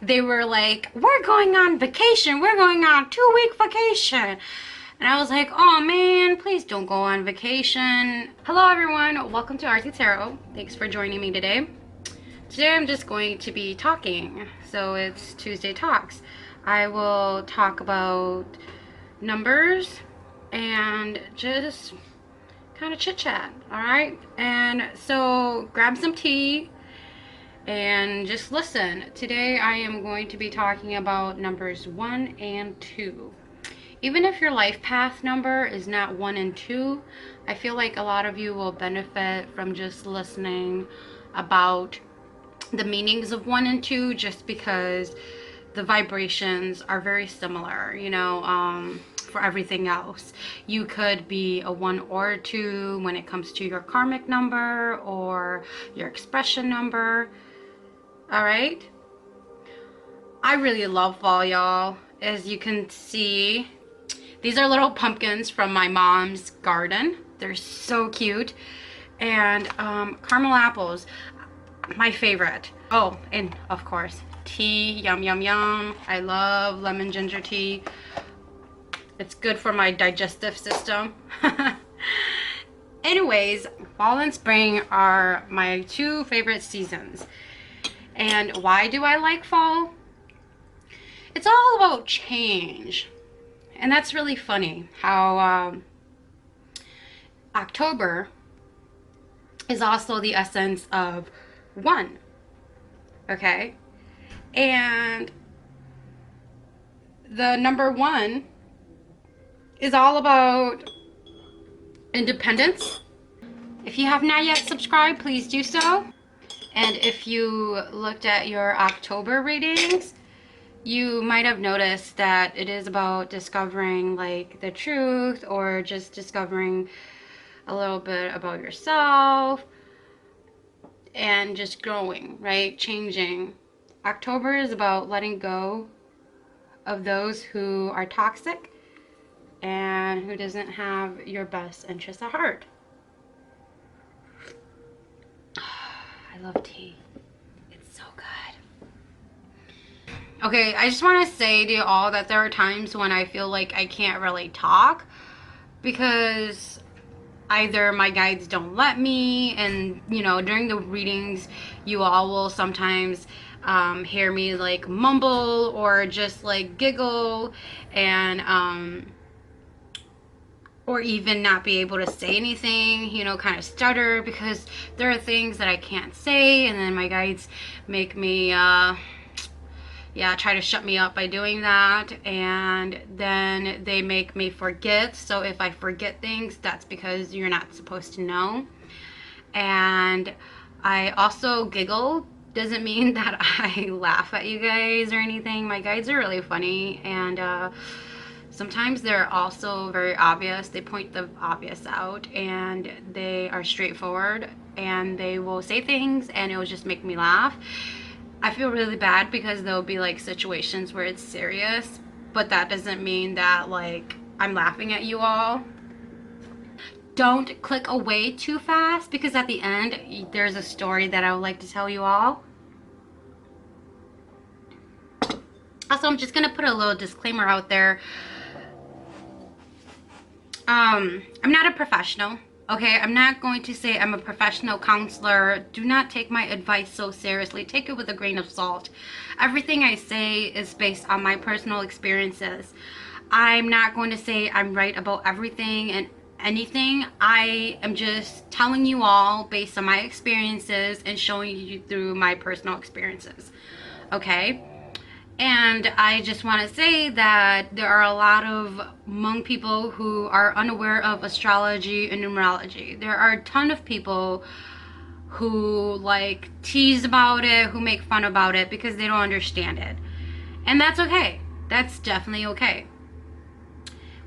they were like, we're going on vacation. We're going on 2-week vacation. And I was like, oh man, please don't go on vacation. Hello everyone, welcome to RT Tarot. Thanks for joining me today. Today I'm just going to be talking. So it's Tuesday Talks. I will talk about numbers and just kind of chit chat, alright? And so grab some tea and just listen. Today I am going to be talking about numbers 1 and 2. Even if your life path number is not 1 and 2, I feel like a lot of you will benefit from just listening about the meanings of 1 and 2, just because the vibrations are very similar, you know, for everything else. You could be a 1 or a 2 when it comes to your karmic number or your expression number. All right, I really love fall, y'all. As you can see, these are little pumpkins from my mom's garden. They're so cute. And caramel apples, my favorite. Oh, and of course tea, yum yum yum. I love lemon ginger tea. It's good for my digestive system. Anyways, fall and spring are my 2 favorite seasons. And why do I like fall? It's all about change. And that's really funny how October is also the essence of 1. Okay? And the number 1 is all about independence. If you have not yet subscribed, please do so. And if you looked at your October readings, you might have noticed that it is about discovering like the truth, or just discovering a little bit about yourself and just growing, right? Changing. October is about letting go of those who are toxic and who doesn't have your best interests at heart. I love tea. It's so good. Okay, I just want to say to you all that there are times when I feel like I can't really talk because either my guides don't let me, and you know, during the readings you all will sometimes hear me like mumble or just like giggle, and or even not be able to say anything, you know, kind of stutter, because there are things that I can't say, and then my guides make me try to shut me up by doing that, and then they make me forget. So if I forget things, that's because you're not supposed to know. And I also giggle. Doesn't mean that I laugh at you guys or anything. My guides are really funny, and sometimes they're also very obvious. They point the obvious out, and they are straightforward, and they will say things and it will just make me laugh. I feel really bad because there'll be like situations where it's serious, but that doesn't mean that like I'm laughing at you all. Don't click away too fast, because at the end there's a story that I would like to tell you all. Also, I'm just gonna put a little disclaimer out there. I'm not a professional, okay? I'm not going to say I'm a professional counselor. Do not take my advice so seriously. Take it with a grain of salt. Everything I say is based on my personal experiences. I'm not going to say I'm right about everything and anything. I am just telling you all based on my experiences and showing you through my personal experiences, okay? And I just want to say that there are a lot of Hmong people who are unaware of astrology and numerology. There are a ton of people who like tease about it, who make fun about it because they don't understand it. And that's okay. That's definitely okay.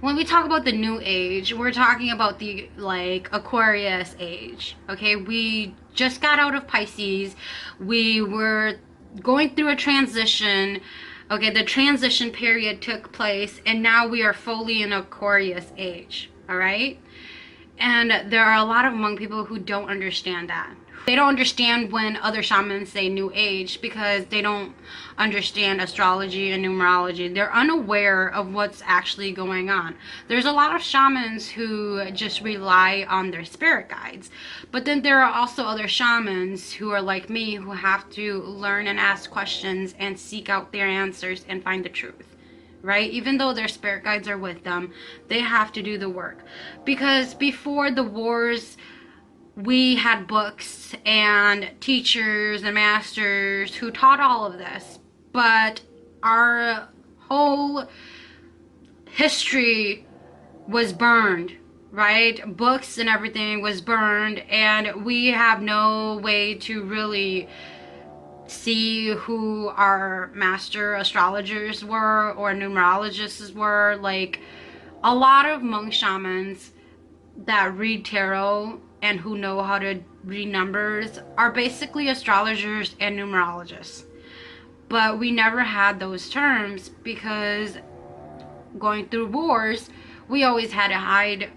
When we talk about the new age, we're talking about the like Aquarius age, okay? We just got out of Pisces. We were going through a transition. Okay, the transition period took place, and now we are fully in Aquarius age. All right, and there are a lot of Hmong people who don't understand that, They don't understand when other shamans say new age because they don't understand astrology and numerology. They're unaware of what's actually going on. There's a lot of shamans who just rely on their spirit guides. But then there are also other shamans who are like me, who have to learn and ask questions and seek out their answers and find the truth. Right? Even though their spirit guides are with them, they have to do the work. Because before the wars, we had books and teachers and masters who taught all of this, but our whole history was burned, right? Books and everything was burned, and we have no way to really see who our master astrologers were or numerologists were. Like, a lot of monk shamans that read tarot and who know how to read numbers are basically astrologers and numerologists. But we never had those terms because going through wars, we always had to hide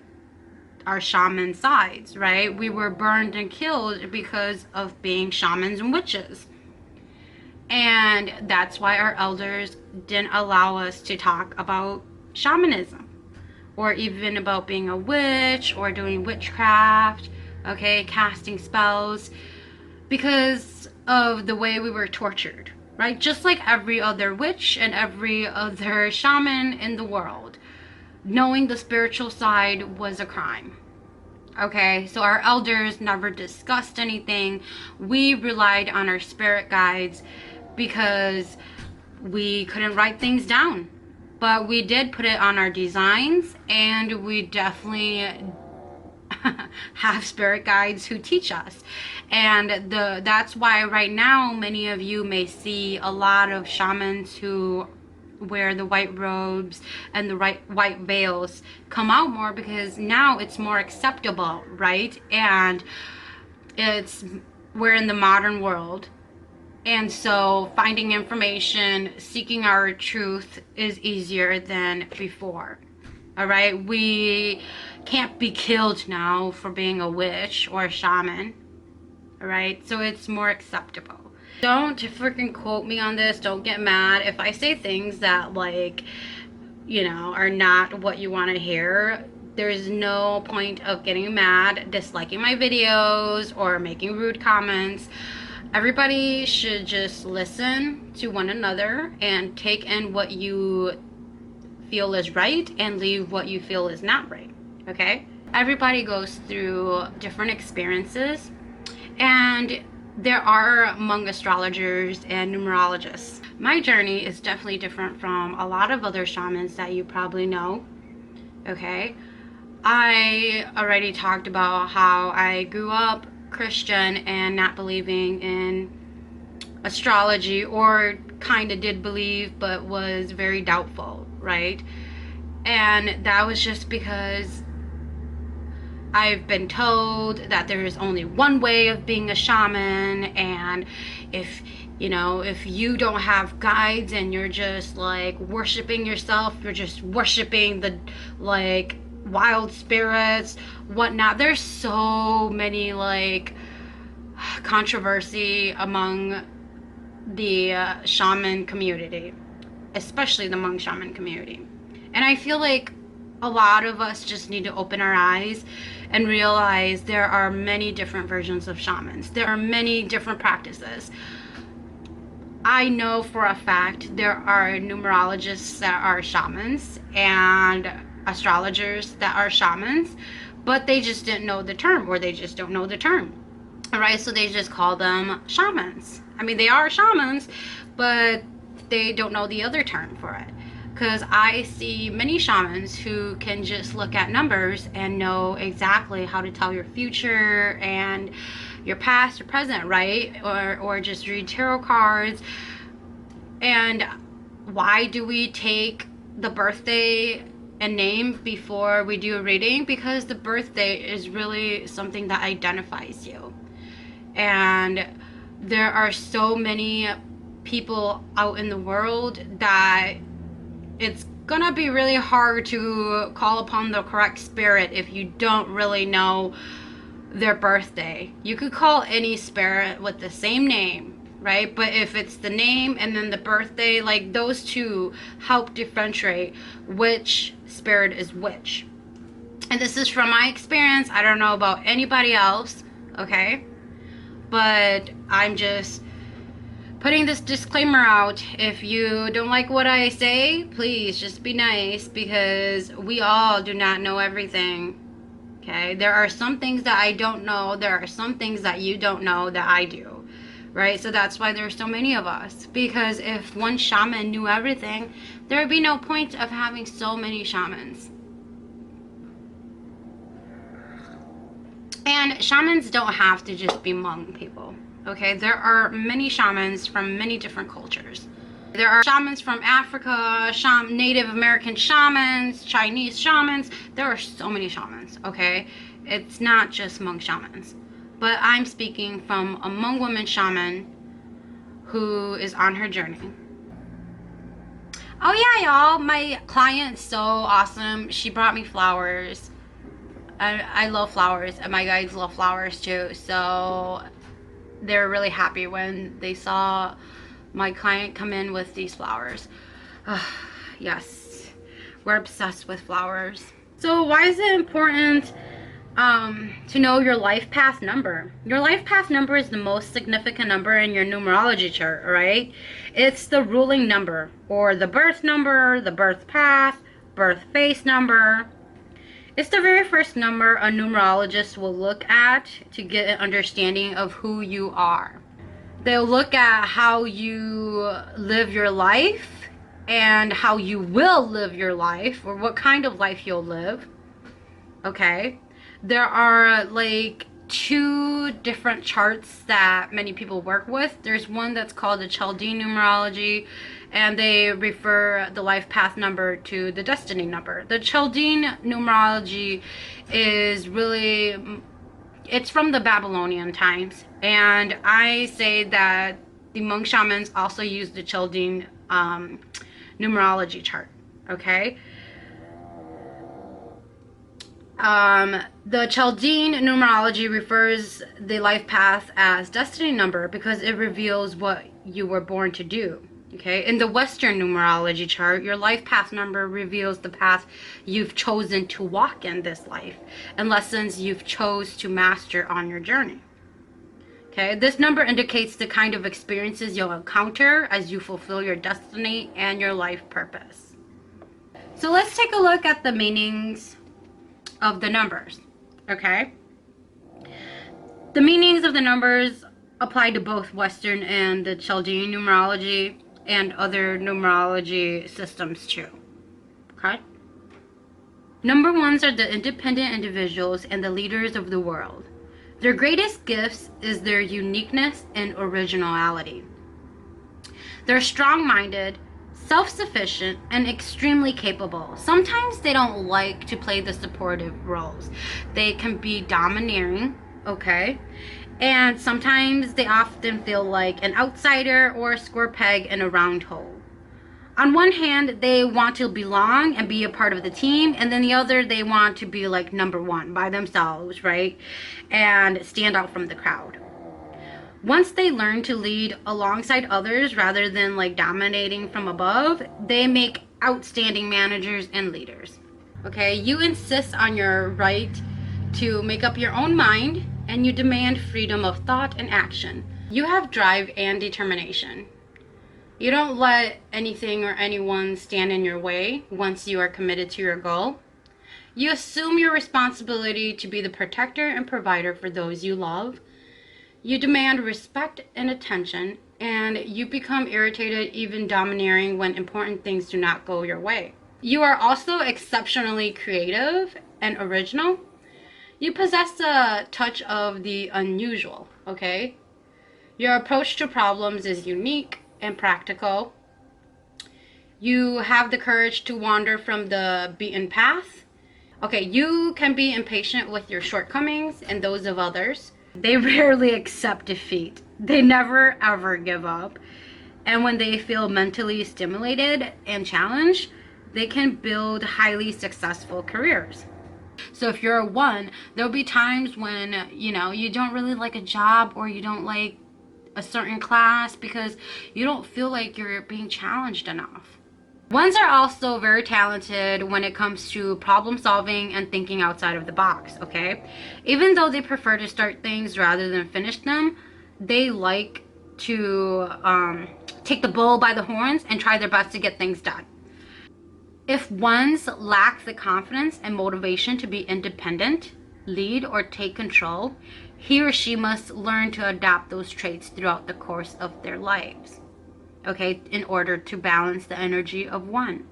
our shaman sides, right? We were burned and killed because of being shamans and witches. And that's why our elders didn't allow us to talk about shamanism, or even about being a witch or doing witchcraft, okay, casting spells, because of the way we were tortured, right? Just like every other witch and every other shaman in the world. Knowing the spiritual side was a crime. Okay, so our elders never discussed anything. We relied on our spirit guides because we couldn't write things down. But we did put it on our designs, and we definitely have spirit guides who teach us. And that's why right now many of you may see a lot of shamans who wear the white robes and the white veils come out more, because now it's more acceptable, right? And we're in the modern world. And so finding information, seeking our truth is easier than before. All right, we can't be killed now for being a witch or a shaman. All right, so it's more acceptable. Don't freaking quote me on this. Don't get mad if I say things that, like, you know, are not what you want to hear. There's no point of getting mad, disliking my videos, or making rude comments. Everybody should just listen to one another and take in what you feel is right and leave what you feel is not right, okay? Everybody goes through different experiences, and there are among astrologers and numerologists. My journey is definitely different from a lot of other shamans that you probably know, okay? I already talked about how I grew up Christian and not believing in astrology, or kind of did believe but was very doubtful, right? And that was just because I've been told that there is only one way of being a shaman, and if you don't have guides and you're just like worshiping yourself, you're just worshiping the like wild spirits, whatnot. There's so many like controversy among the shaman community, especially the monk shaman community. And I feel like a lot of us just need to open our eyes and realize there are many different versions of shamans. There are many different practices. I know for a fact there are numerologists that are shamans and astrologers that are shamans, but they just didn't know the term, or they just don't know the term. All right, so they just call them shamans. I mean, they are shamans, but they don't know the other term for it. Because I see many shamans who can just look at numbers and know exactly how to tell your future and your past or present, right? Or just read tarot cards. And why do we take the birthday and name before we do a reading? Because the birthday is really something that identifies you. And there are so many people out in the world that it's gonna be really hard to call upon the correct spirit if you don't really know their birthday. You could call any spirit with the same name, right? But if it's the name and then the birthday, like those two help differentiate which spirit is which. And this is from my experience. I don't know about anybody else, okay? But I'm just putting this disclaimer out. If you don't like what I say, please just be nice, because we all do not know everything. Okay, there are some things that I don't know. There are some things that you don't know that I do, right? So that's why there's so many of us, because if one shaman knew everything, there would be no point of having so many shamans. And shamans don't have to just be Hmong people, okay? There are many shamans from many different cultures. There are shamans from Africa, Native American shamans, Chinese shamans. There are so many shamans, okay? It's not just Hmong shamans. But I'm speaking from a Hmong woman shaman who is on her journey. Oh yeah, y'all, my client is so awesome. She brought me flowers. I love flowers, and my guides love flowers too. So they're really happy when they saw my client come in with these flowers. Yes, we're obsessed with flowers. So why is it important to know your life path number? Your life path number is the most significant number in your numerology chart, right? It's the ruling number, or the birth number, the birth path, birth face number. It's the very first number a numerologist will look at to get an understanding of who you are. They'll look at how you live your life and how you will live your life, or what kind of life you'll live. Okay? There are like 2 different charts that many people work with. There's one that's called the Chaldean numerology, and they refer the life path number to the destiny number. The Chaldean numerology is really, it's from the Babylonian times, and I say that the Hmong shamans also use the Chaldean numerology chart, okay? The Chaldean numerology refers the life path as destiny number because it reveals what you were born to do. Okay, in the Western numerology chart, your life path number reveals the path you've chosen to walk in this life and lessons you've chose to master on your journey. Okay, this number indicates the kind of experiences you'll encounter as you fulfill your destiny and your life purpose. So let's take a look at the meanings of the numbers, okay? The meanings of the numbers apply to both Western and the Chaldean numerology and other numerology systems too, okay? Number ones are the independent individuals and the leaders of the world. Their greatest gifts is their uniqueness and originality. They're strong-minded, self-sufficient, and extremely capable. Sometimes they don't like to play the supportive roles. They can be domineering, okay? And sometimes they often feel like an outsider or a square peg in a round hole. On one hand, they want to belong and be a part of the team, and then the other, they want to be like number one by themselves, right? And stand out from the crowd. Once they learn to lead alongside others rather than like dominating from above, they make outstanding managers and leaders. Okay, you insist on your right to make up your own mind, and you demand freedom of thought and action. You have drive and determination. You don't let anything or anyone stand in your way once you are committed to your goal. You assume your responsibility to be the protector and provider for those you love. You demand respect and attention, and you become irritated, even domineering, when important things do not go your way. You are also exceptionally creative and original. You possess a touch of the unusual, okay? Your approach to problems is unique and practical. You have the courage to wander from the beaten path. Okay, you can be impatient with your shortcomings and those of others. They rarely accept defeat. They never ever give up. And when they feel mentally stimulated and challenged, they can build highly successful careers. So if you're a one, there'll be times when, you don't really like a job, or you don't like a certain class because you don't feel like you're being challenged enough. Ones are also very talented when it comes to problem solving and thinking outside of the box, okay? Even though they prefer to start things rather than finish them, they like to take the bull by the horns and try their best to get things done. If ones lack the confidence and motivation to be independent, lead, or take control, he or she must learn to adapt those traits throughout the course of their lives, okay, in order to balance the energy of one.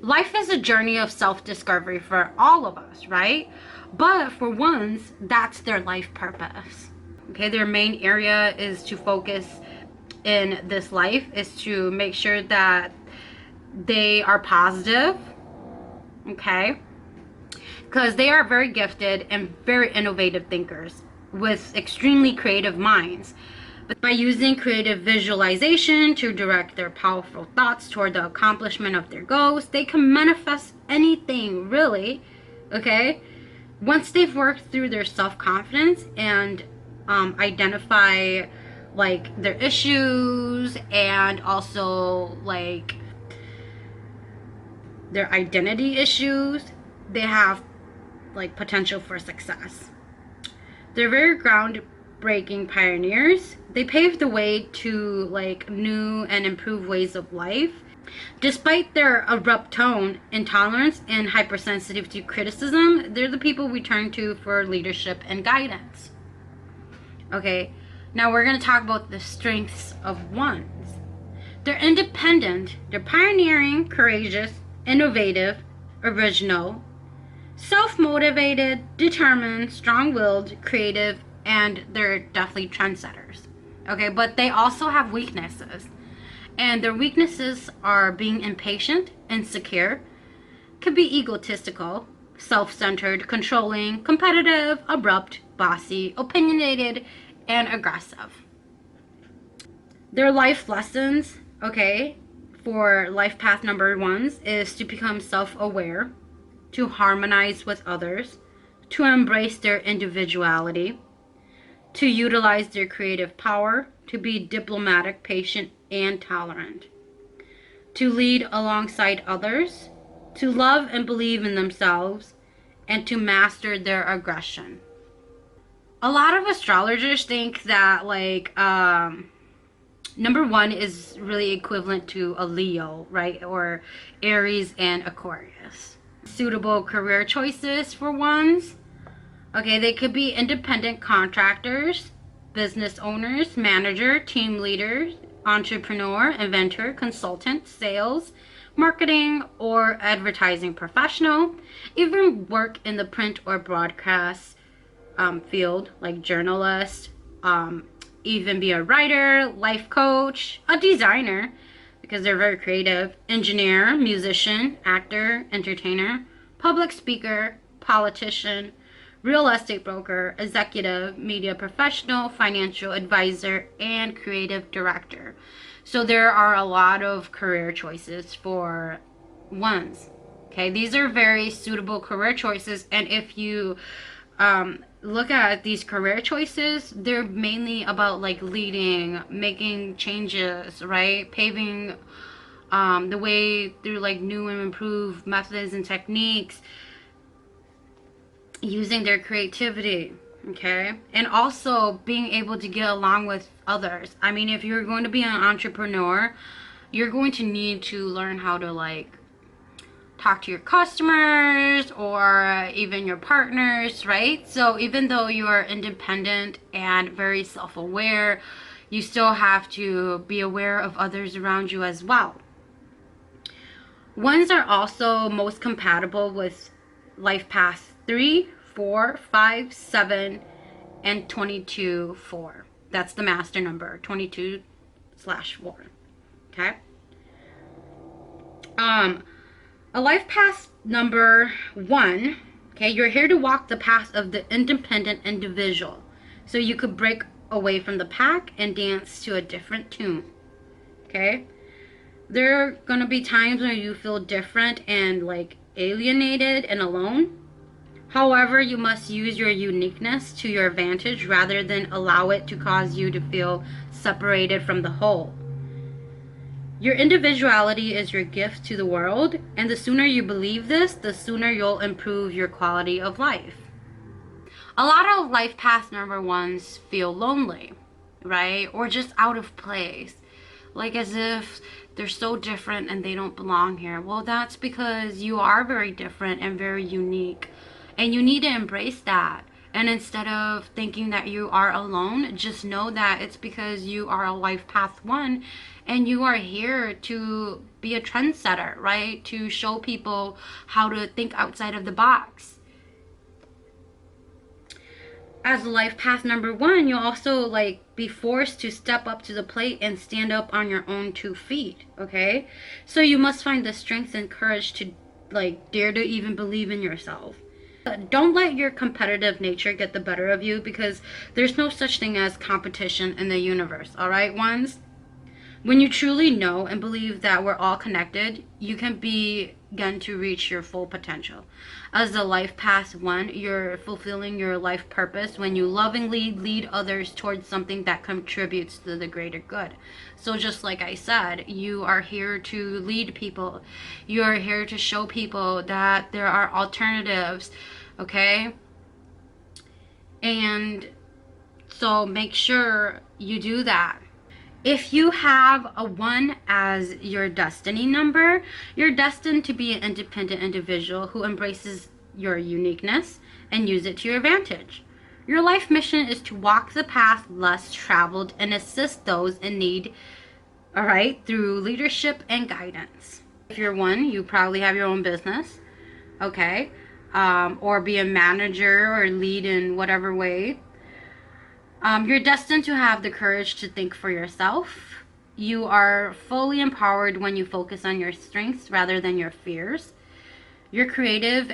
Life is a journey of self-discovery for all of us, right? But for ones, that's their life purpose. Okay, their main area is to focus in this life is to make sure that they are positive, okay? Because they are very gifted and very innovative thinkers with extremely creative minds. But by using creative visualization to direct their powerful thoughts toward the accomplishment of their goals, they can manifest anything, really, okay? Once they've worked through their self-confidence and identify like their issues and also like their identity issues, they have like potential for success. They're very groundbreaking pioneers. They paved the way to like new and improved ways of life. Despite their abrupt tone, intolerance, and hypersensitive to criticism, they're the people we turn to for leadership and guidance. Okay, now we're going to talk about the strengths of ones. They're independent, they're pioneering, courageous, innovative, original, self-motivated, determined, strong-willed, creative, and they're definitely trendsetters. Okay, but they also have weaknesses. And their weaknesses are being impatient, insecure, could be egotistical, self-centered, controlling, competitive, abrupt, bossy, opinionated, and aggressive. Their life lessons, okay, for life path number ones is to become self-aware, to harmonize with others, to embrace their individuality, to utilize their creative power, to be diplomatic, patient, and tolerant, to lead alongside others, to love and believe in themselves, and to master their aggression. A lot of astrologers think that like number one is really equivalent to a Leo, right? Or Aries and Aquarius. Suitable career choices for ones. Okay, they could be independent contractors, business owners, manager, team leaders, entrepreneur, inventor, consultant, sales, marketing, or advertising professional. Even work in the print or broadcast field, like journalist, even be a writer, life coach, a designer, because they're very creative, engineer, musician, actor, entertainer, public speaker, politician, real estate broker, executive, media professional, financial advisor, and creative director. So there are a lot of career choices for ones. Okay, these are very suitable career choices, and if you look at these career choices, they're mainly about like leading, making changes, right? Paving the way through like new and improved methods and techniques, using their creativity, okay? And also being able to get along with others. I mean, if you're going to be an entrepreneur, you're going to need to learn how to like talk to your customers or even your partners, right? So even though you are independent and very self-aware, you still have to be aware of others around you as well. Ones are also most compatible with life paths 3, 4, 5, 7, and 22/4. That's the master number, 22/4. Okay. A life path number 1, okay, you're here to walk the path of the independent individual. So you could break away from the pack and dance to a different tune, okay? There are going to be times when you feel different and like alienated and alone. However, you must use your uniqueness to your advantage rather than allow it to cause you to feel separated from the whole. Your individuality is your gift to the world, and the sooner you believe this, the sooner you'll improve your quality of life. A lot of life path number ones feel lonely, right? Or just out of place. Like as if they're so different and they don't belong here. Well, that's because you are very different and very unique. And you need to embrace that. And instead of thinking that you are alone, just know that it's because you are a life path one and you are here to be a trendsetter, right? To show people how to think outside of the box. As life path number one, you'll also be forced to step up to the plate and stand up on your own 2 feet, okay? So you must find the strength and courage to dare to even believe in yourself. Don't let your competitive nature get the better of you, because there's no such thing as competition in the universe, all right, ones? When you truly know and believe that we're all connected, you can begin to reach your full potential. As the life path one, you're fulfilling your life purpose when you lovingly lead others towards something that contributes to the greater good. So just like I said, you are here to lead people. You are here to show people that there are alternatives, okay? And so make sure you do that. If you have a 1 as your destiny number, you're destined to be an independent individual who embraces your uniqueness and use it to your advantage. Your life mission is to walk the path less traveled and assist those in need, all right, through leadership and guidance. If you're 1, you probably have your own business, okay, or be a manager or lead in whatever way. You're destined to have the courage to think for yourself. You are fully empowered when you focus on your strengths rather than your fears. You're creative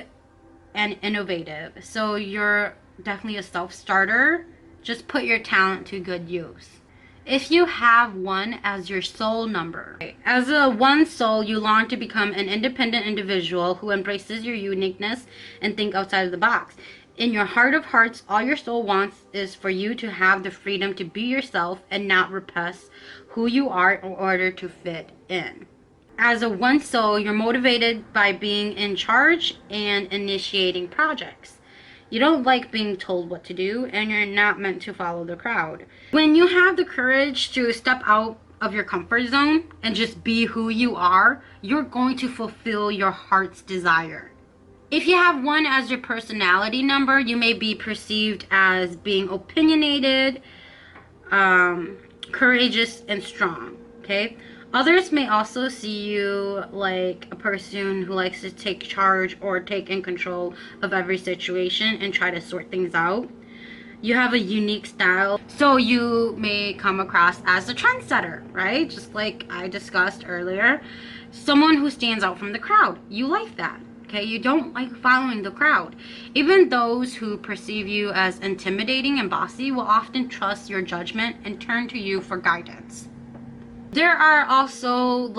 and innovative. So you're definitely a self-starter. Just put your talent to good use. If you have 1 as your soul number, as a 1 soul, you long to become an independent individual who embraces your uniqueness and think outside of the box. In your heart of hearts, all your soul wants is for you to have the freedom to be yourself and not repress who you are in order to fit in. As a 1 soul, you're motivated by being in charge and initiating projects. You don't like being told what to do, and you're not meant to follow the crowd. When you have the courage to step out of your comfort zone and just be who you are, you're going to fulfill your heart's desire. If you have 1 as your personality number, you may be perceived as being opinionated, courageous, and strong, okay? Others may also see you like a person who likes to take charge or take in control of every situation and try to sort things out. You have a unique style, so you may come across as a trendsetter, right? Just like I discussed earlier. Someone who stands out from the crowd. You like that. Okay, you don't like following the crowd. Even those who perceive you as intimidating and bossy will often trust your judgment and turn to you for guidance. There are also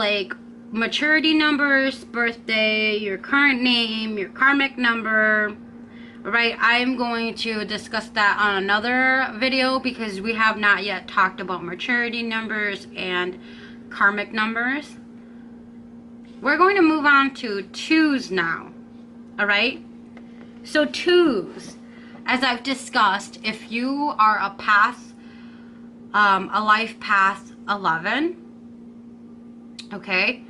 maturity numbers, birthday, your current name, your karmic number, right? I'm going to discuss that on another video because we have not yet talked about maturity numbers and karmic numbers. We're going to move on to 2s now, all right? So 2s, as I've discussed, if you are a life path 11, okay,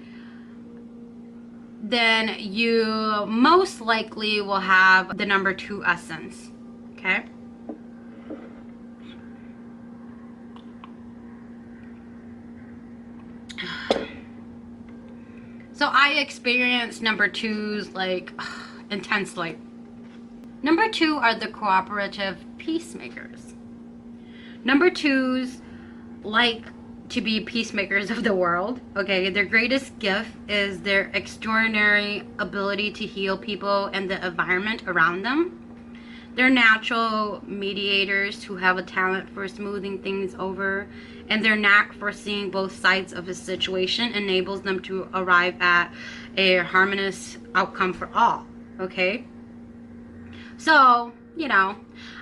then you most likely will have the number 2 essence, okay? So I experienced number 2s intensely. Number 2 are the cooperative peacemakers. Number 2s like to be peacemakers of the world, okay? Their greatest gift is their extraordinary ability to heal people and the environment around them. They're natural mediators who have a talent for smoothing things over, and their knack for seeing both sides of a situation enables them to arrive at a harmonious outcome for all, okay? So, you know,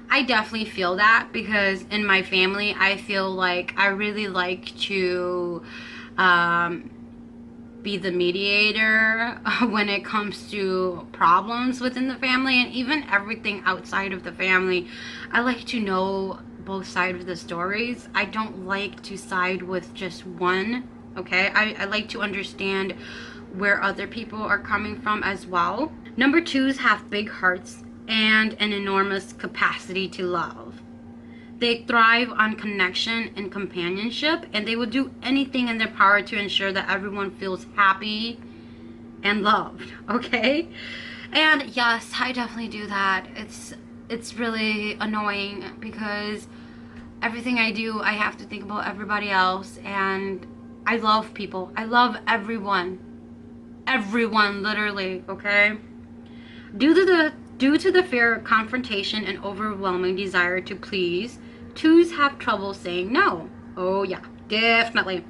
I definitely feel that, because in my family, I feel like I really like to um, be the mediator when it comes to problems within the family, and even everything outside of the family. I like to know both sides of the stories. I don't like to side with just one. Okay, I like to understand where other people are coming from as well. Number twos have big hearts and an enormous capacity to love. They thrive on connection and companionship, and they will do anything in their power to ensure that everyone feels happy and loved, okay? And yes, I definitely do that. It's really annoying, because everything I do, I have to think about everybody else, and I love people. I love everyone. Everyone, literally, okay? Due to the fear of confrontation and overwhelming desire to please, twos have trouble saying no. Oh yeah, definitely.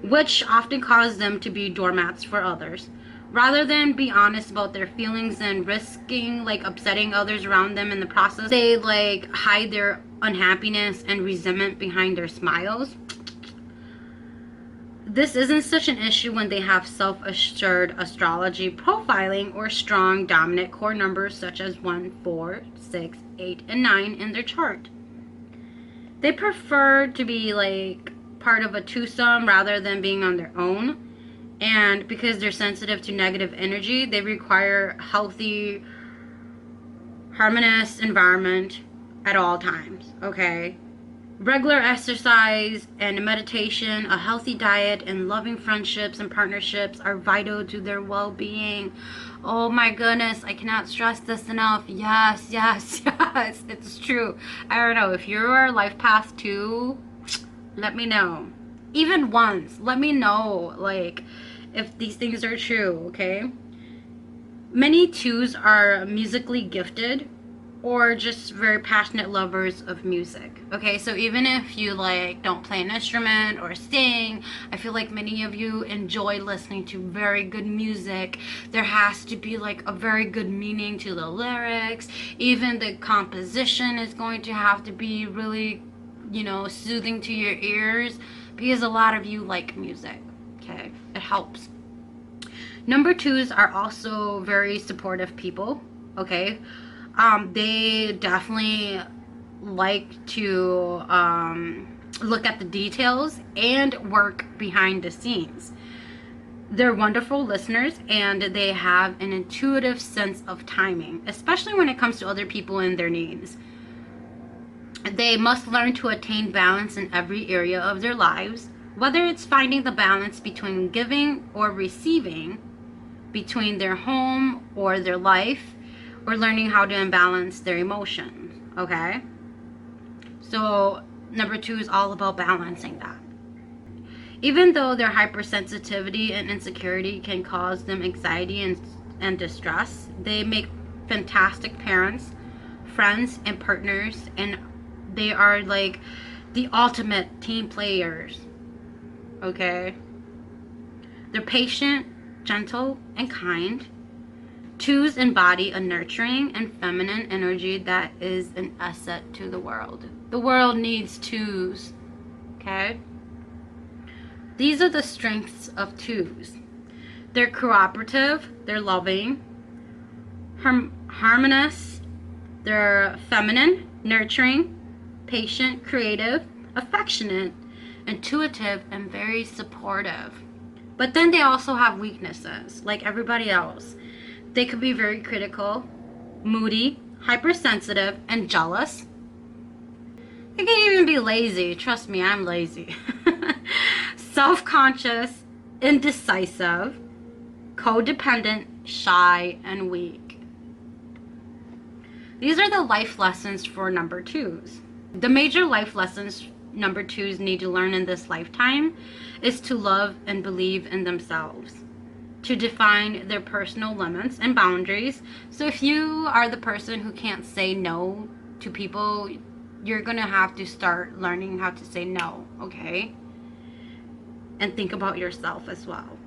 Which often causes them to be doormats for others. Rather than be honest about their feelings and risking like upsetting others around them in the process, they like hide their unhappiness and resentment behind their smiles. This isn't such an issue when they have self-assured astrology profiling or strong dominant core numbers such as 1, 4, 6, 8, and 9 in their chart. They prefer to be like part of a twosome rather than being on their own. And because they're sensitive to negative energy, they require healthy, harmonious environment at all times, okay? Regular exercise and meditation, a healthy diet, and loving friendships and partnerships are vital to their well-being. Oh my goodness, I cannot stress this enough. Yes, yes, yes, it's true. I don't know, if you're a life path too, let me know. Even once, let me know, like, if these things are true, okay? Many twos are musically gifted, or just very passionate lovers of music. Okay, so even if you like don't play an instrument or sing, I feel like many of you enjoy listening to very good music. There has to be like a very good meaning to the lyrics. Even the composition is going to have to be really, soothing to your ears, because a lot of you like music. Okay, it helps. Number twos are also very supportive people. Okay, they definitely like to look at the details and work behind the scenes. They're wonderful listeners, and they have an intuitive sense of timing, especially when it comes to other people and their needs. They must learn to attain balance in every area of their lives, whether it's finding the balance between giving or receiving, between their home or their life, or learning how to imbalance their emotions, okay? So number two is all about balancing that. Even though their hypersensitivity and insecurity can cause them anxiety and distress, they make fantastic parents, friends, and partners, and they are like the ultimate team players, okay? They're patient, gentle, and kind. Twos embody a nurturing and feminine energy that is an asset to the world. The world needs twos, okay? These are the strengths of twos. They're cooperative, they're loving, harmonious, they're feminine, nurturing, patient, creative, affectionate, intuitive, and very supportive. But then they also have weaknesses, like everybody else. They could be very critical, moody, hypersensitive, and jealous. They can even be lazy. Trust me, I'm lazy. Self-conscious, indecisive, codependent, shy, and weak. These are the life lessons for number twos. The major life lessons number twos need to learn in this lifetime is to love and believe in themselves, to define their personal limits and boundaries. So if you are the person who can't say no to people, you're gonna have to start learning how to say no, okay? And think about yourself as well.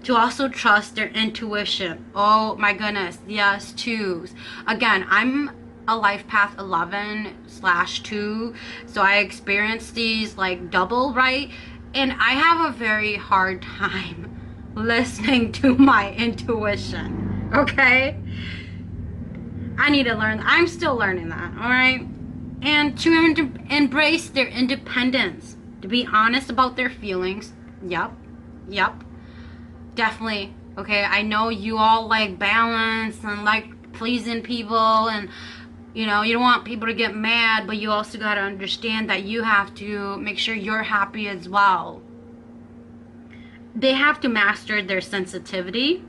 To also trust their intuition. Oh my goodness, yes, twos. Again, I'm a life path 11/2, so I experienced these like double, right? And I have a very hard time listening to my intuition, okay? I need to learn. I'm still learning that, all right? And to embrace their independence, to be honest about their feelings. Yep, definitely. Okay, I know you all like balance and like pleasing people, and you know, you don't want people to get mad, but you also got to understand that you have to make sure you're happy as well. They have to master their sensitivity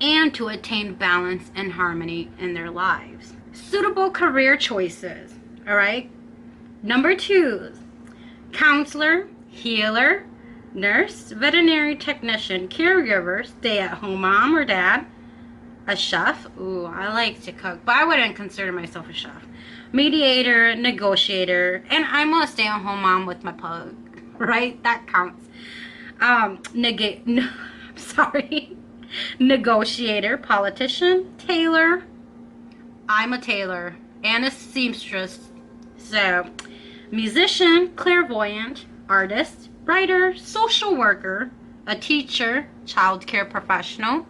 and to attain balance and harmony in their lives. Suitable career choices, all right? Number 2, counselor, healer, nurse, veterinary technician, caregiver, stay-at-home mom or dad, a chef. Ooh, I like to cook, but I wouldn't consider myself a chef. Mediator, negotiator, and I'm a stay-at-home mom with my pug, right? That counts. Negotiator, politician, tailor. I'm a tailor and a seamstress. So, musician, clairvoyant, artist, writer, social worker, a teacher, childcare professional,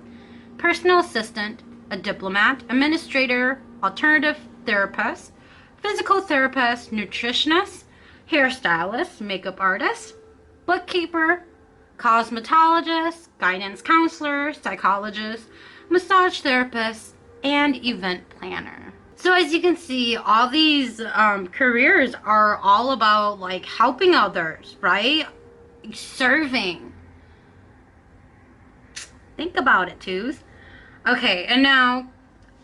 personal assistant, a diplomat, administrator, alternative therapist, physical therapist, nutritionist, hairstylist, makeup artist, bookkeeper, cosmetologist, guidance counselor, psychologist, massage therapist, and event planner. So as you can see, all these careers are all about like helping others, right? Serving. Think about it, twos. Okay, and now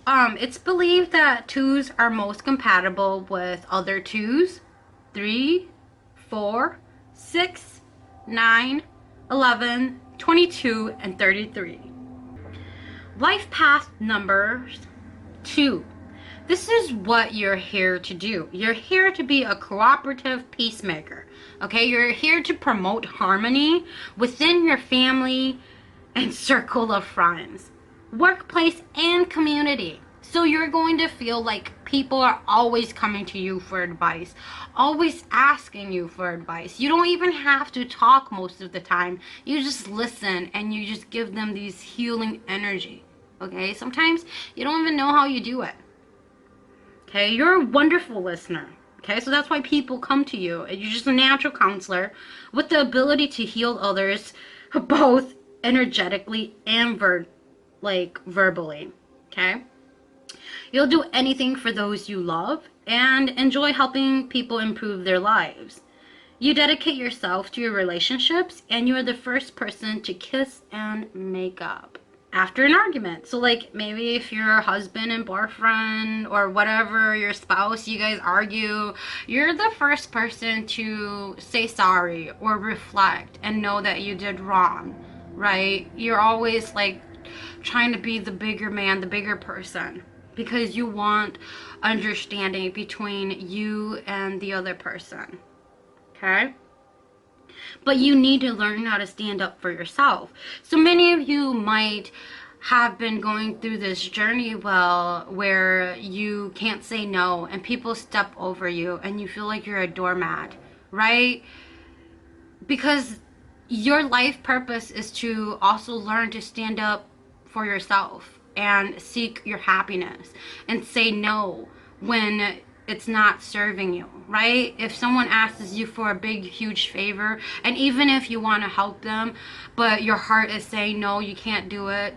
it's believed that twos are most compatible with other twos, 3, 4, 6, 9, 11, 22, and 33. Life path numbers 2. This is what you're here to do. You're here to be a cooperative peacemaker. Okay, you're here to promote harmony within your family and circle of friends, workplace, and community. So you're going to feel like people are always coming to you for advice, always asking you for advice. You don't even have to talk most of the time. You just listen and you just give them these healing energy. Okay, sometimes you don't even know how you do it. Okay, you're a wonderful listener. Okay, so that's why people come to you. You're just a natural counselor with the ability to heal others both energetically and verbally. Okay, you'll do anything for those you love and enjoy helping people improve their lives. You dedicate yourself to your relationships, and you are the first person to kiss and make up after an argument. So like maybe if your husband and boyfriend or whatever, your spouse, you guys argue, you're the first person to say sorry or reflect and know that you did wrong, right? You're always like trying to be the bigger man, the bigger person, because you want understanding between you and the other person. Okay? But you need to learn how to stand up for yourself. So many of you might have been going through this journey where you can't say no and people step over you and you feel like you're a doormat, right? Because your life purpose is to also learn to stand up for yourself and seek your happiness and say no when it's not serving you, right? If someone asks you for a big huge favor, and even if you want to help them but your heart is saying no, you can't do it,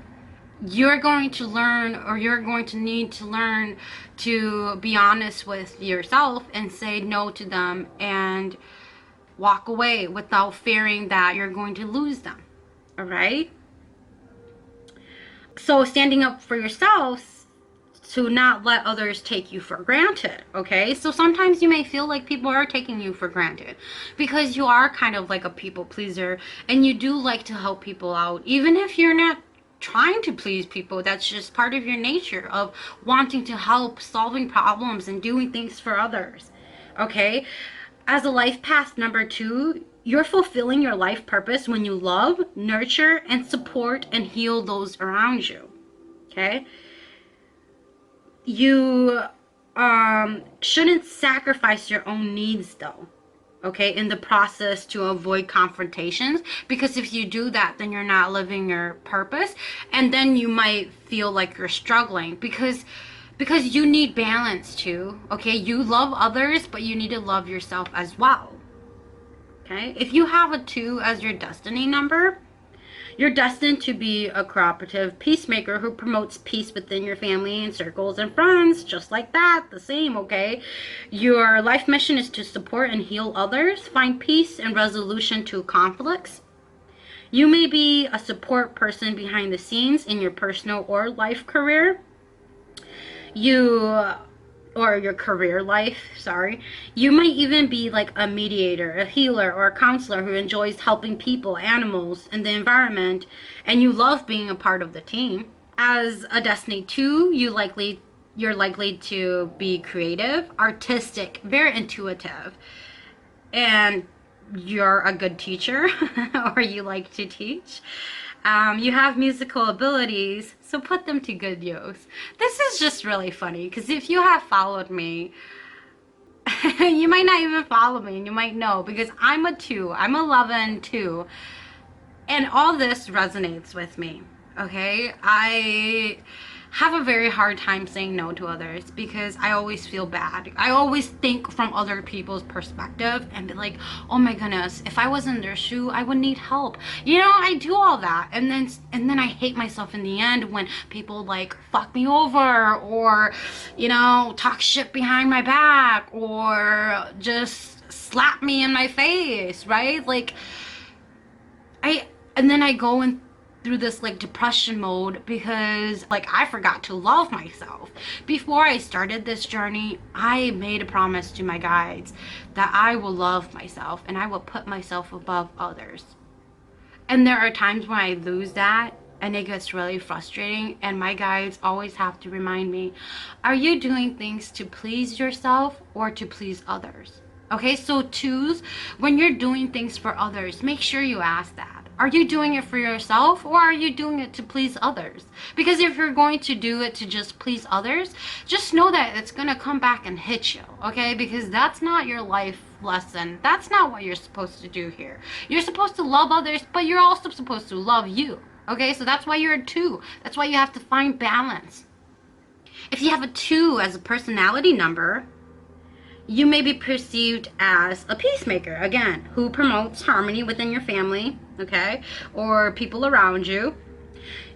you're going to learn, or you're going to need to learn to be honest with yourself and say no to them and walk away without fearing that you're going to lose them. All right, so standing up for yourself to not let others take you for granted. Okay, so sometimes you may feel like people are taking you for granted because you are kind of like a people pleaser and you do like to help people out, even if you're not trying to please people. That's just part of your nature of wanting to help, solving problems and doing things for others. Okay, as a life path number 2, you're fulfilling your life purpose when you love, nurture, and support and heal those around you. Okay, you shouldn't sacrifice your own needs though, okay, in the process to avoid confrontations, because if you do that, then you're not living your purpose, and then you might feel like you're struggling because you need balance too, okay? You love others, but you need to love yourself as well, okay? If you have a 2 as your destiny number, you're destined to be a cooperative peacemaker who promotes peace within your family and circles and friends, just like that, the same, okay? Your life mission is to support and heal others, find peace and resolution to conflicts. You may be a support person behind the scenes in your personal or life career. Or your career life, sorry. You might even be like a mediator, a healer, or a counselor who enjoys helping people, animals, and the environment, and you love being a part of the team. As a Destiny 2, you're likely to be creative, artistic, very intuitive, and you're a good teacher or you like to teach. You have musical abilities, so put them to good use. This is just really funny because if you have followed me, you might not even follow me and you might know, because I'm a 2, I'm 11 too, and all this resonates with me, okay? I have a very hard time saying no to others because I always feel bad. I always think from other people's perspective and be like, oh my goodness, if I was in their shoe, I would need help. You know, I do all that, and then I hate myself in the end when people like fuck me over, or, you know, talk shit behind my back, or just slap me in my face, right? Like, and then I go in through this like depression mode because like I forgot to love myself. Before I started this journey, I made a promise to my guides that I will love myself and I will put myself above others. And there are times when I lose that and it gets really frustrating, and my guides always have to remind me, are you doing things to please yourself or to please others? Okay, so 2s, when you're doing things for others, make sure you ask that. Are you doing it for yourself or are you doing it to please others? Because if you're going to do it to just please others, just know that it's going to come back and hit you, okay? Because that's not your life lesson. That's not what you're supposed to do here. You're supposed to love others, but you're also supposed to love you, okay? So that's why you're a 2. That's why you have to find balance. If you have a 2 as a personality number, you may be perceived as a peacemaker, again, who promotes harmony within your family, okay, or people around you.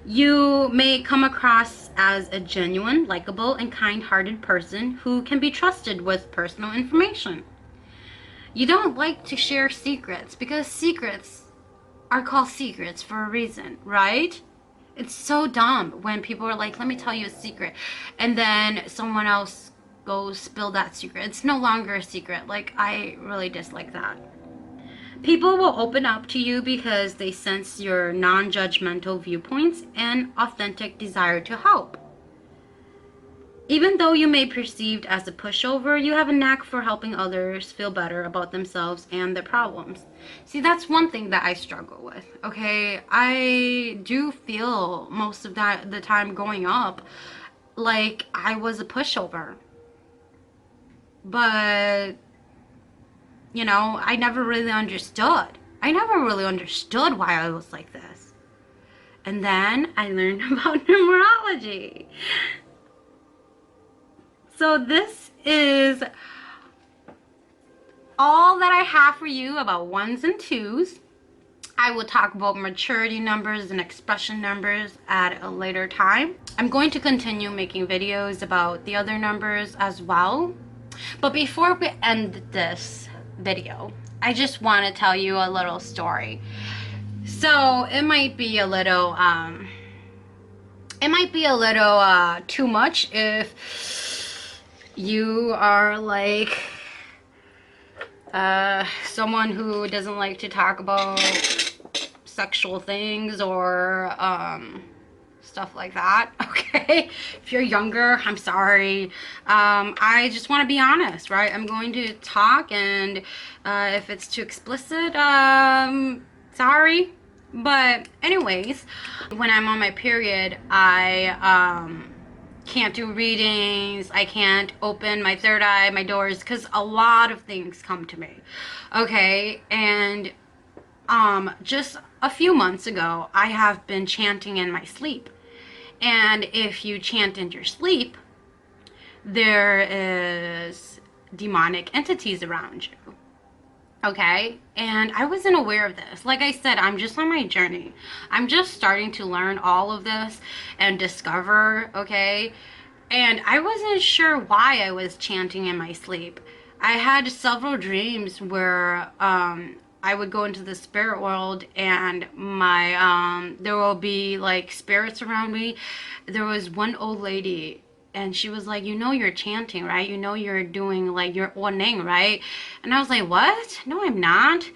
You may come across as a genuine, likable, and kind-hearted person who can be trusted with personal information. You don't like to share secrets because secrets are called secrets for a reason, right? It's so dumb when people are like, let me tell you a secret, and then someone else go spill that secret. It's no longer a secret. Like, I really dislike that. People will open up to you because they sense your non-judgmental viewpoints and authentic desire to help. Even though you may be perceived as a pushover, you have a knack for helping others feel better about themselves and their problems. See, that's one thing that I struggle with, okay? I do feel most of the time growing up like I was a pushover. But, you know, I never really understood. I never really understood why I was like this. And then I learned about numerology. So this is all that I have for you about 1s and 2s. I will talk about maturity numbers and expression numbers at a later time. I'm going to continue making videos about the other numbers as well. But before we end this video, I just want to tell you a little story. So it might be a little too much if you are like someone who doesn't like to talk about sexual things or stuff like that, okay? If you're younger, I'm sorry. I just want to be honest, right? I'm going to talk, and if it's too explicit, sorry. But anyways, when I'm on my period, I can't do readings. I can't open my third eye, my doors, because a lot of things come to me. Okay, and just a few months ago, I have been chanting in my sleep. And if you chant in your sleep, there is demonic entities around you. Okay, and I wasn't aware of this. Like I said, I'm just on my journey. I'm just starting to learn all of this and discover, okay? And I wasn't sure why I was chanting in my sleep. I had several dreams where I would go into the spirit world and there will be like spirits around me. There was one old lady and she was like, you know, you're chanting, right? You know, you're doing like your oning, right? And I was like, what? No, I'm not,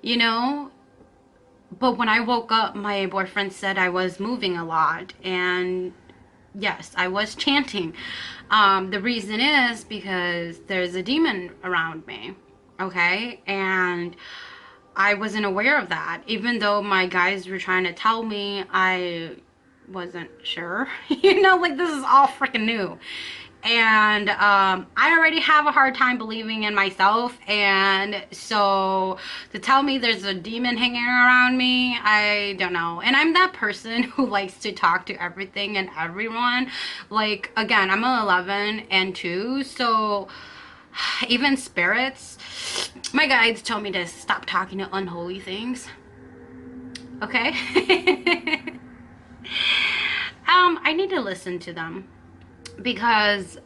you know. But when I woke up, my boyfriend said I was moving a lot, and yes, I was chanting. The reason is because there's a demon around me, okay? And I wasn't aware of that. Even though my guides were trying to tell me, I wasn't sure. You know, like, this is all freaking new. And I already have a hard time believing in myself, and so to tell me there's a demon hanging around me, I don't know. And I'm that person who likes to talk to everything and everyone. Like, again, I'm an 11 and 2, so even spirits, my guides tell me to stop talking to unholy things, okay? I need to listen to them, because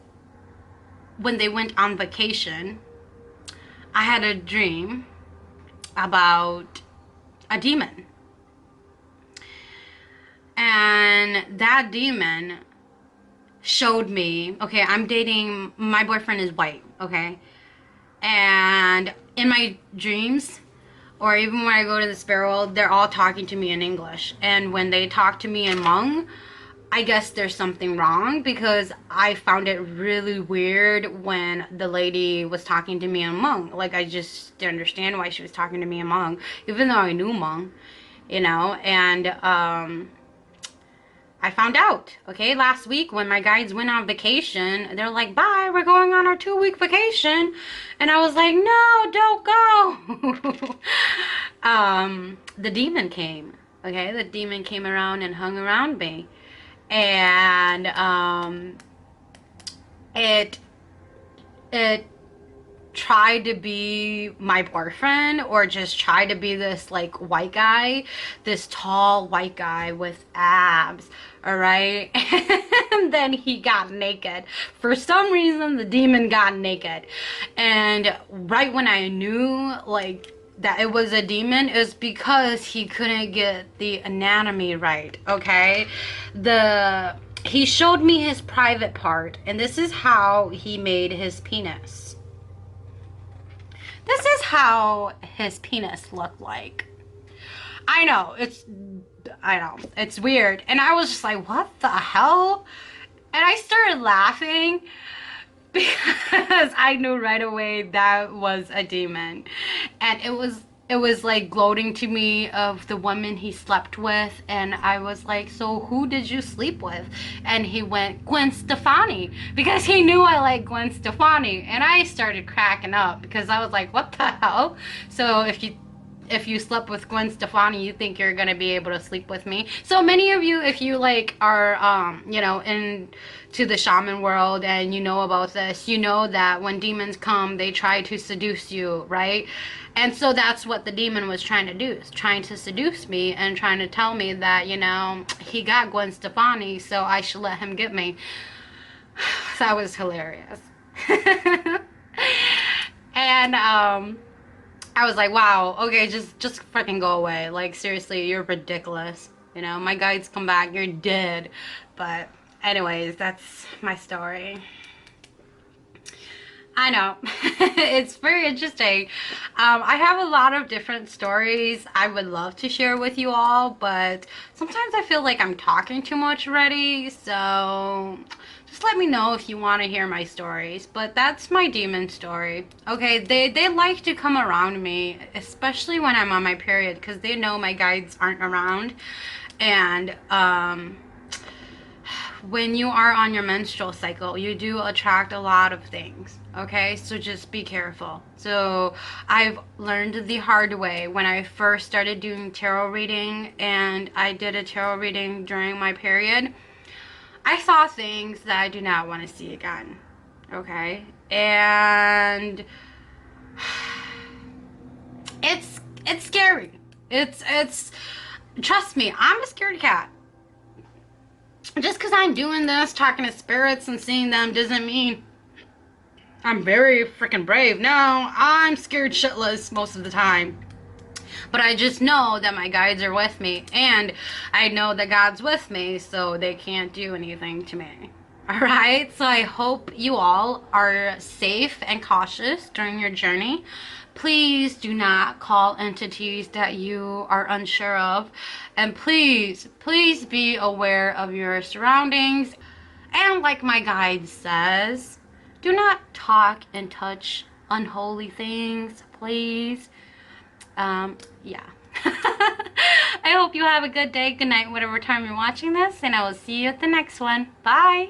when they went on vacation, I had a dream about a demon. And that demon showed me, okay, I'm dating, my boyfriend is white, okay? And in my dreams, or even when I go to the spirit world, they're all talking to me in English. And when they talk to me in Hmong, I guess there's something wrong, because I found it really weird when the lady was talking to me in Hmong. Like, I just didn't understand why she was talking to me in Hmong, even though I knew Hmong, you know. And I found out, okay, last week when my guides went on vacation, they're like, bye, we're going on our 2-week vacation. And I was like, no, don't go. The demon came, okay? The demon came around and hung around me. And it tried to be my boyfriend, or just tried to be this like white guy, this tall white guy with abs, all right? And then he got naked. For some reason, the demon got naked. And right when I knew like that it was a demon, is because he couldn't get the anatomy right, okay? He showed me his private part, and this is how he made his penis. This is how his penis looked like. I know, it's weird. And I was just like, what the hell? And I started laughing, because I knew right away that was a demon. And it was like gloating to me of the woman he slept with. And I was like, so who did you sleep with? And he went, Gwen Stefani, because he knew I like Gwen Stefani. And I started cracking up, because I was like, what the hell? So if you slept with Gwen Stefani, you think you're gonna be able to sleep with me? So many of you, if you like are you know, into the shaman world, and you know about this, you know that when demons come, they try to seduce you, right? And so that's what the demon was trying to do, is trying to seduce me and trying to tell me that, you know, he got Gwen Stefani, so I should let him get me. That was hilarious. And I was like, wow, okay, just freaking go away. Like, seriously, you're ridiculous. You know, my guides come back, you're dead. But anyways, that's my story. I know. It's very interesting. I have a lot of different stories I would love to share with you all, but sometimes I feel like I'm talking too much already, so just let me know if you want to hear my stories. But that's my demon story. Okay, they like to come around me, especially when I'm on my period, because they know my guides aren't around. And when you are on your menstrual cycle, you do attract a lot of things, okay? So just be careful. So I've learned the hard way when I first started doing tarot reading, and I did a tarot reading during my period. I saw things that I do not want to see again, okay? And it's scary. It's trust me, I'm a scaredy cat. Just because I'm doing this, talking to spirits and seeing them, doesn't mean I'm very freaking brave. No, I'm scared shitless most of the time. But I just know that my guides are with me, and I know that God's with me, so they can't do anything to me. Alright, so I hope you all are safe and cautious during your journey. Please do not call entities that you are unsure of. And please be aware of your surroundings. And like my guide says, do not talk and touch unholy things, please. Yeah. I hope you have a good day, good night, whatever time you're watching this, and I will see you at the next one. Bye.